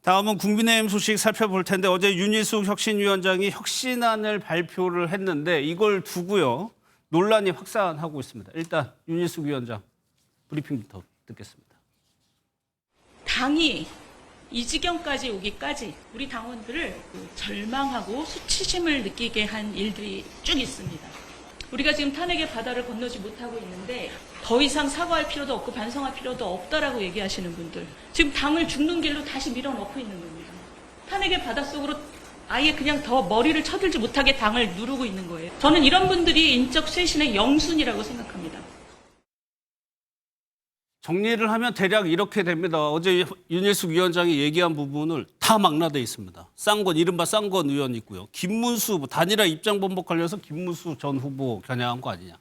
다음은 국민의힘 소식 살펴볼 텐데 어제 윤희숙 혁신위원장이 혁신안을 발표를 했는데 이걸 두고요. 논란이 확산하고 있습니다. 일단 윤희숙 위원장 브리핑부터 듣겠습니다. 당이 이 지경까지 오기까지 우리 당원들을 절망하고 수치심을 느끼게 한 일들이 쭉 있습니다. 우리가 지금 탄핵의 바다를 건너지 못하고 있는데 더 이상 사과할 필요도 없고 반성할 필요도 없다라고 얘기하시는 분들, 지금 당을 죽는 길로 다시 밀어넣고 있는 겁니다. 탄핵의 바닷속으로 아예 그냥 더 머리를 쳐들지 못하게 당을 누르고 있는 거예요. 저는 이런 분들이 인적 쇄신의 영순이라고 생각합니다. 정리를 하면 대략 이렇게 됩니다. 어제 윤희숙 위원장이 얘기한 부분을 다 망라돼 있습니다. 쌍권, 이른바 쌍권 의원 있고요. 김문수 후보, 단일화 입장 번복 관련해서 김문수 전 후보 겨냥한 거 아니냐.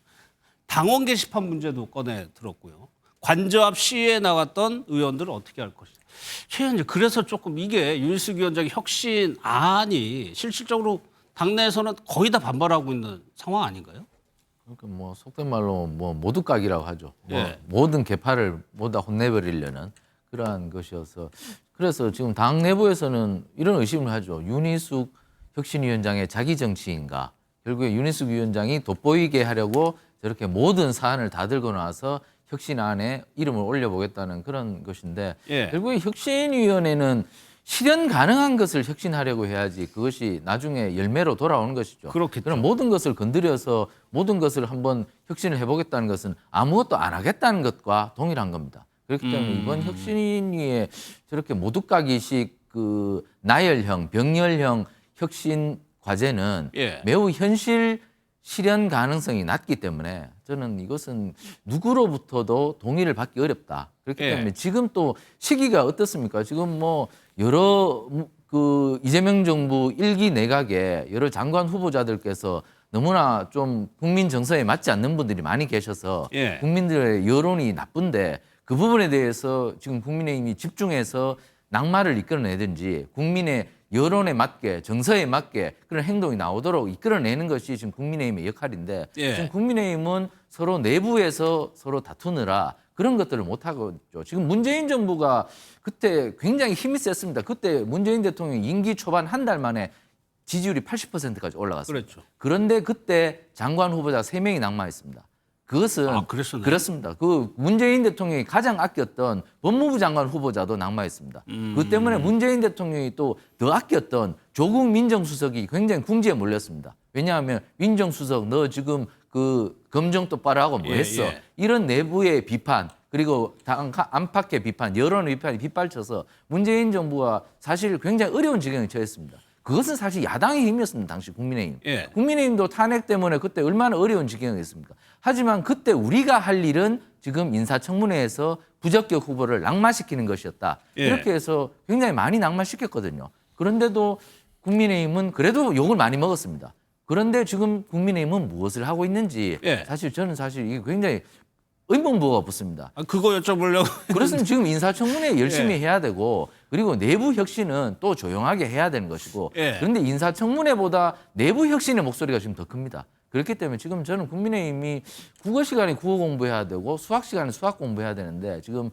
당원 게시판 문제도 꺼내 들었고요. 관저앞 시위에 나왔던 의원들은 어떻게 할 것이냐. 최 의원님, 그래서 조금 이게 윤희숙 위원장의 혁신안이 실질적으로 당내에서는 거의 다 반발하고 있는 상황 아닌가요? 그러니까 뭐 속된 말로 뭐 모두각이라고 하죠. 예. 모든 계파를 모두 다 혼내버리려는 그러한 것이어서 그래서 지금 당 내부에서는 이런 의심을 하죠. 윤희숙 혁신위원장의 자기 정치인가? 결국에 윤희숙 위원장이 돋보이게 하려고 저렇게 모든 사안을 다 들고 나와서 혁신안에 이름을 올려보겠다는 그런 것인데 예. 결국에 혁신위원회는 실현 가능한 것을 혁신하려고 해야지 그것이 나중에 열매로 돌아오는 것이죠. 그렇겠죠. 그럼 모든 것을 건드려서 모든 것을 한번 혁신을 해보겠다는 것은 아무것도 안 하겠다는 것과 동일한 겁니다. 그렇기 때문에 이번 혁신위에 저렇게 모두까기식 그 나열형, 병렬형 혁신 과제는 예. 매우 현실 실현 가능성이 낮기 때문에 저는 이것은 누구로부터도 동의를 받기 어렵다. 그렇기 예. 때문에 지금 또 시기가 어떻습니까? 지금 뭐 여러 그 이재명 정부 일기 내각에 여러 장관 후보자들께서 너무나 좀 국민 정서에 맞지 않는 분들이 많이 계셔서 예. 국민들의 여론이 나쁜데 그 부분에 대해서 지금 국민의힘이 집중해서 낙마를 이끌어내든지 국민의 여론에 맞게 정서에 맞게 그런 행동이 나오도록 이끌어내는 것이 지금 국민의힘의 역할인데 예. 지금 국민의힘은 서로 내부에서 서로 다투느라 그런 것들을 못하고 있죠. 지금 문재인 정부가 그때 굉장히 힘이 셌습니다. 그때 문재인 대통령 임기 초반 한 달 만에 지지율이 80%까지 올라갔습니다. 그랬죠. 그런데 그때 장관 후보자 3명이 낙마했습니다. 그것은 그랬었나요? 그렇습니다. 그 문재인 대통령이 가장 아꼈던 법무부 장관 후보자도 낙마했습니다. 그 때문에 문재인 대통령이 또 더 아꼈던 조국 민정수석이 굉장히 궁지에 몰렸습니다. 왜냐하면 민정수석 너 지금 그 검증 똑바로 하고 뭐 예, 했어? 예. 이런 내부의 비판 그리고 당 안팎의 비판, 여론의 비판이 빗발쳐서 문재인 정부가 사실 굉장히 어려운 지경에 처했습니다. 그것은 사실 야당의 힘이었습니다. 당시 국민의힘. 예. 국민의힘도 탄핵 때문에 그때 얼마나 어려운 지경이었습니까? 하지만 그때 우리가 할 일은 지금 인사청문회에서 부적격 후보를 낙마시키는 것이었다. 예. 이렇게 해서 굉장히 많이 낙마시켰거든요. 그런데도 국민의힘은 그래도 욕을 많이 먹었습니다. 그런데 지금 국민의힘은 무엇을 하고 있는지 예. 저는 사실 이게 굉장히 의문부호가 붙습니다. 그거 여쭤보려고. 그래서 지금 인사청문회 열심히 예. 해야 되고 그리고 내부 혁신은 또 조용하게 해야 되는 것이고 예. 그런데 인사청문회보다 내부 혁신의 목소리가 지금 더 큽니다. 그렇기 때문에 지금 저는 국민의힘이 국어 시간에 국어 공부해야 되고 수학 시간에 수학 공부해야 되는데 지금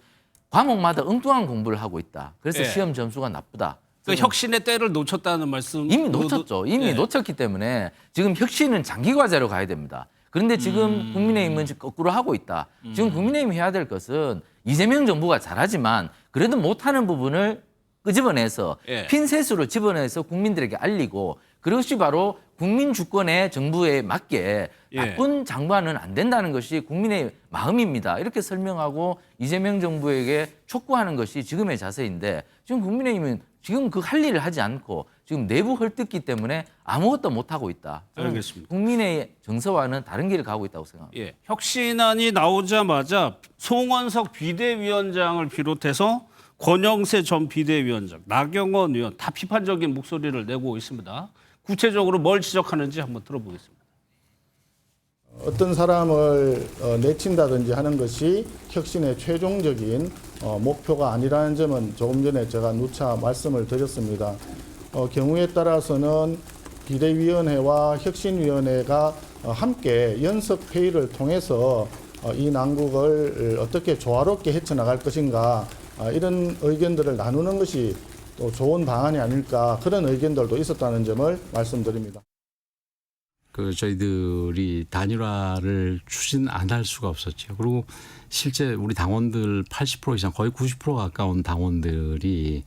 과목마다 엉뚱한 공부를 하고 있다. 그래서 예. 시험 점수가 나쁘다. 그 혁신의 때를 놓쳤다는 말씀. 이미 놓쳤죠. 이미 예. 놓쳤기 때문에 지금 혁신은 장기 과제로 가야 됩니다. 그런데 지금 국민의힘은 지금 거꾸로 하고 있다. 지금 국민의힘이 해야 될 것은 이재명 정부가 잘하지만 그래도 못하는 부분을 끄집어내서 예. 핀셋으로 집어내서 국민들에게 알리고 그것이 바로 국민 주권의 정부에 맞게 예. 나쁜 장관은 안 된다는 것이 국민의 마음입니다. 이렇게 설명하고 이재명 정부에게 촉구하는 것이 지금의 자세인데 지금 국민의힘은 지금 그 할 일을 하지 않고 지금 내부 헐뜯기 때문에 아무것도 못하고 있다. 저는 알겠습니다. 국민의 정서와는 다른 길을 가고 있다고 생각합니다. 예. 혁신안이 나오자마자 송원석 비대위원장을 비롯해서 권영세 전 비대위원장, 나경원 의원 다 비판적인 목소리를 내고 있습니다. 구체적으로 뭘 지적하는지 한번 들어보겠습니다. 어떤 사람을 내친다든지 하는 것이 혁신의 최종적인 목표가 아니라는 점은 조금 전에 제가 누차 말씀을 드렸습니다. 경우에 따라서는 비대위원회와 혁신위원회가 함께 연석회의를 통해서 이 난국을 어떻게 조화롭게 헤쳐나갈 것인가 이런 의견들을 나누는 것이 또 좋은 방안이 아닐까 그런 의견들도 있었다는 점을 말씀드립니다. 저희들이 단일화를 추진 안 할 수가 없었죠. 그리고 실제 우리 당원들 80% 이상 거의 90% 가까운 당원들이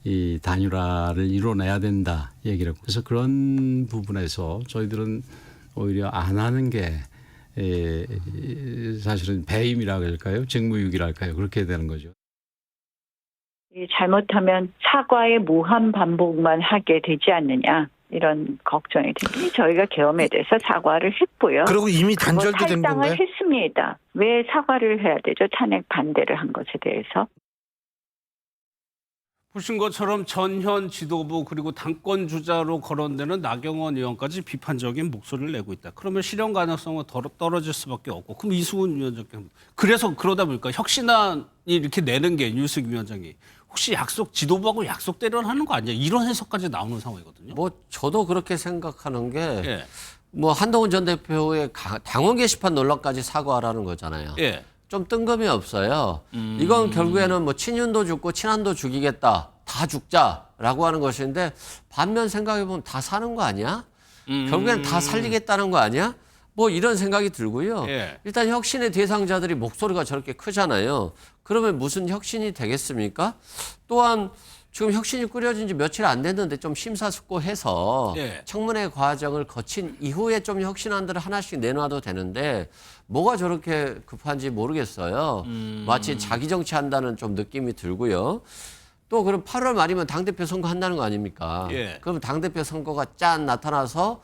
이 단일화를 이뤄내야 된다 얘기를 했고, 그래서 그런 부분에서 저희들은 오히려 안 하는 게 사실은 배임이라고 할까요? 직무유기랄까요? 그렇게 되는 거죠. 잘못하면 사과의 무한 반복만 하게 되지 않느냐 이런 걱정이 듭니다. 저희가 계엄에 대해서 사과를 했고요. 그리고 이미 단절도 된 탈당을 건가요? 했습니다. 왜 사과를 해야 되죠? 탄핵 반대를 한 것에 대해서. 보신 것처럼 전현 지도부 그리고 당권 주자로 거론되는 나경원 의원까지 비판적인 목소리를 내고 있다. 그러면 실현 가능성은 떨어질 수밖에 없고, 그럼 이수근 위원장께 그래서 그러다 보니까 혁신안이 이렇게 내는 게 윤석열 위원장이 혹시 지도부하고 약속대로 하는 거 아니야? 이런 해석까지 나오는 상황이거든요. 뭐 저도 그렇게 생각하는 게 예. 뭐 한동훈 전 대표의 당원 게시판 논란까지 사과하라는 거잖아요. 예. 좀 뜬금이 없어요. 이건 결국에는 뭐 친윤도 죽고 친한도 죽이겠다. 다 죽자라고 하는 것인데 반면 생각해보면 다 사는 거 아니야? 결국엔 다 살리겠다는 거 아니야? 뭐 이런 생각이 들고요. 예. 일단 혁신의 대상자들이 목소리가 저렇게 크잖아요. 그러면 무슨 혁신이 되겠습니까? 또한 지금 혁신이 꾸려진 지 며칠 안 됐는데 좀 심사숙고해서 예. 청문회 과정을 거친 이후에 좀 혁신안들을 하나씩 내놔도 되는데 뭐가 저렇게 급한지 모르겠어요. 마치 자기 정치한다는 좀 느낌이 들고요. 또 그럼 8월 말이면 당대표 선거 한다는 거 아닙니까? 예. 그럼 당대표 선거가 짠 나타나서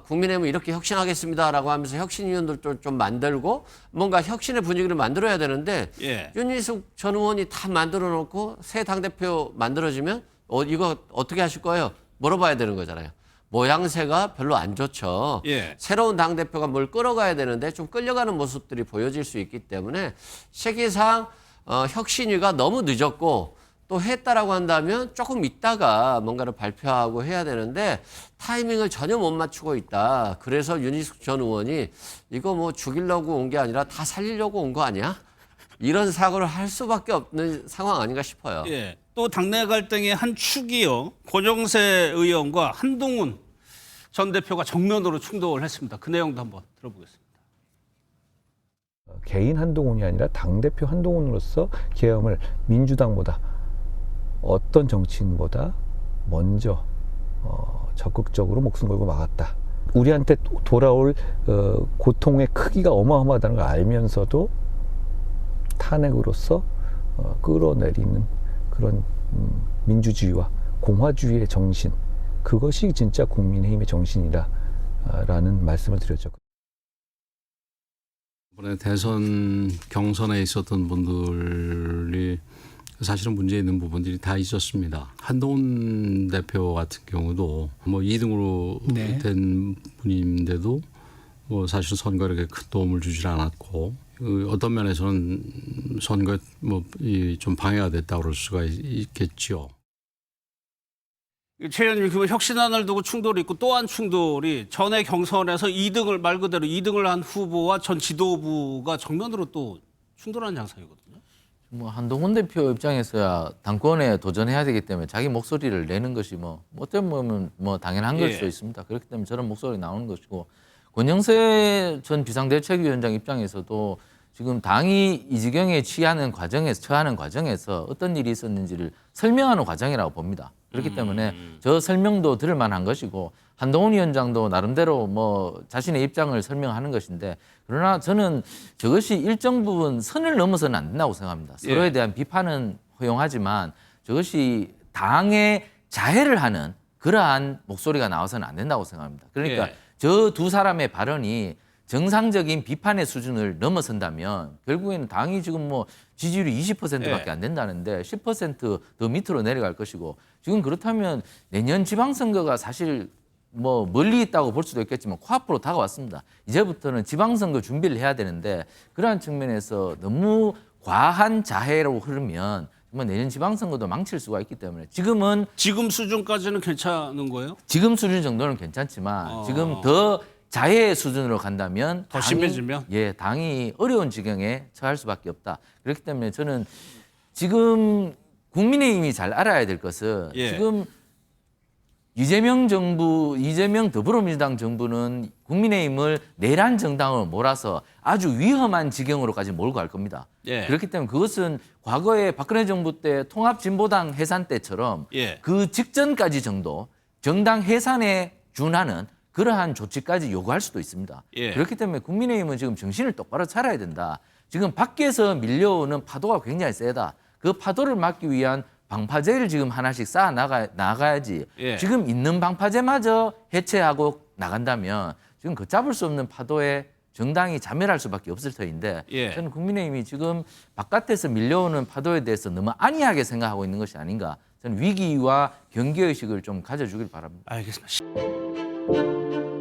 국민의힘은 이렇게 혁신하겠습니다라고 하면서 혁신위원들도 좀 만들고 뭔가 혁신의 분위기를 만들어야 되는데 예. 윤희숙 전 의원이 다 만들어 놓고 새 당대표 만들어지면 이거 어떻게 하실 거예요? 물어봐야 되는 거잖아요. 모양새가 별로 안 좋죠. 예. 새로운 당대표가 뭘 끌어가야 되는데 좀 끌려가는 모습들이 보여질 수 있기 때문에 시기상 혁신위가 너무 늦었고 또 했다라고 한다면 조금 있다가 뭔가를 발표하고 해야 되는데 타이밍을 전혀 못 맞추고 있다. 그래서 윤희숙 전 의원이 이거 뭐 죽이려고 온 게 아니라 다 살리려고 온 거 아니야? 이런 사고를 할 수밖에 없는 상황 아닌가 싶어요. 예. 또 당내 갈등의 한 축이요. 권영세 의원과 한동훈 전 대표가 정면으로 충돌을 했습니다. 그 내용도 한번 들어보겠습니다. 개인 한동훈이 아니라 당대표 한동훈으로서 계엄을 민주당보다 어떤 정치인보다 먼저 적극적으로 목숨 걸고 막았다. 우리한테 돌아올 고통의 크기가 어마어마하다는 걸 알면서도 탄핵으로서 끌어내리는 그런 민주주의와 공화주의의 정신, 그것이 진짜 국민의힘의 정신이라는 말씀을 드렸죠. 이번에 대선 경선에 있었던 분들이 사실은 문제 있는 부분들이 다 있었습니다. 한동훈 대표 같은 경우도 뭐 2등으로 네. 된 분인데도 뭐 사실 선거에 그렇게 큰 도움을 주질 않았고 어떤 면에서는 선거에 좀 방해가 됐다고 그럴 수가 있겠죠. 최 의원님, 그 혁신안을 두고 충돌이 있고 또 한 충돌이 전에 경선에서 2등을 말 그대로 2등을 한 후보와 전 지도부가 정면으로 또 충돌한 양상이거든요. 뭐 한동훈 대표 입장에서야 당권에 도전해야 되기 때문에 자기 목소리를 내는 것이 어떤 보면 당연한 걸 수도 있습니다. 그렇기 때문에 저런 목소리 나오는 것이고, 권영세 전 비상대책위원장 입장에서도 지금 당이 이 지경에 처하는 과정에서 어떤 일이 있었는지를 설명하는 과정이라고 봅니다. 그렇기 때문에 저 설명도 들을 만한 것이고, 한동훈 위원장도 나름대로 자신의 입장을 설명하는 것인데, 그러나 저는 저것이 일정 부분 선을 넘어서는 안 된다고 생각합니다. 서로에 대한 비판은 허용하지만 저것이 당의 자해를 하는 그러한 목소리가 나와서는 안 된다고 생각합니다. 그러니까 저 두 사람의 발언이 정상적인 비판의 수준을 넘어선다면 결국에는 당이 지금 지지율이 20%밖에 안 된다는데 10% 더 밑으로 내려갈 것이고, 지금 그렇다면 내년 지방선거가 사실 멀리 있다고 볼 수도 있겠지만 코앞으로 다가왔습니다. 이제부터는 지방선거 준비를 해야 되는데, 그러한 측면에서 너무 과한 자해로 흐르면 정말 내년 지방선거도 망칠 수가 있기 때문에 지금 수준까지는 괜찮은 거예요? 지금 수준 정도는 괜찮지만 지금 더 자해 수준으로 간다면 더 심해지면? 당이 어려운 지경에 처할 수밖에 없다. 그렇기 때문에 저는 지금 국민의힘이 잘 알아야 될 것은 예. 지금 이재명 정부, 이재명 더불어민주당 정부는 국민의힘을 내란 정당으로 몰아서 아주 위험한 지경으로까지 몰고 갈 겁니다. 예. 그렇기 때문에 그것은 과거에 박근혜 정부 때 통합진보당 해산 때처럼 예. 그 직전까지 정도 정당 해산에 준하는 그러한 조치까지 요구할 수도 있습니다. 예. 그렇기 때문에 국민의힘은 지금 정신을 똑바로 차려야 된다. 지금 밖에서 밀려오는 파도가 굉장히 세다. 그 파도를 막기 위한 방파제를 지금 하나씩 쌓아 나가야지. 예. 지금 있는 방파제마저 해체하고 나간다면 지금 걷잡을 수 없는 파도에 정당이 자멸할 수밖에 없을 터인데 예. 저는 국민의힘이 지금 바깥에서 밀려오는 파도에 대해서 너무 안이하게 생각하고 있는 것이 아닌가. 저는 위기와 경계의식을 좀 가져주길 바랍니다. 알겠습니다.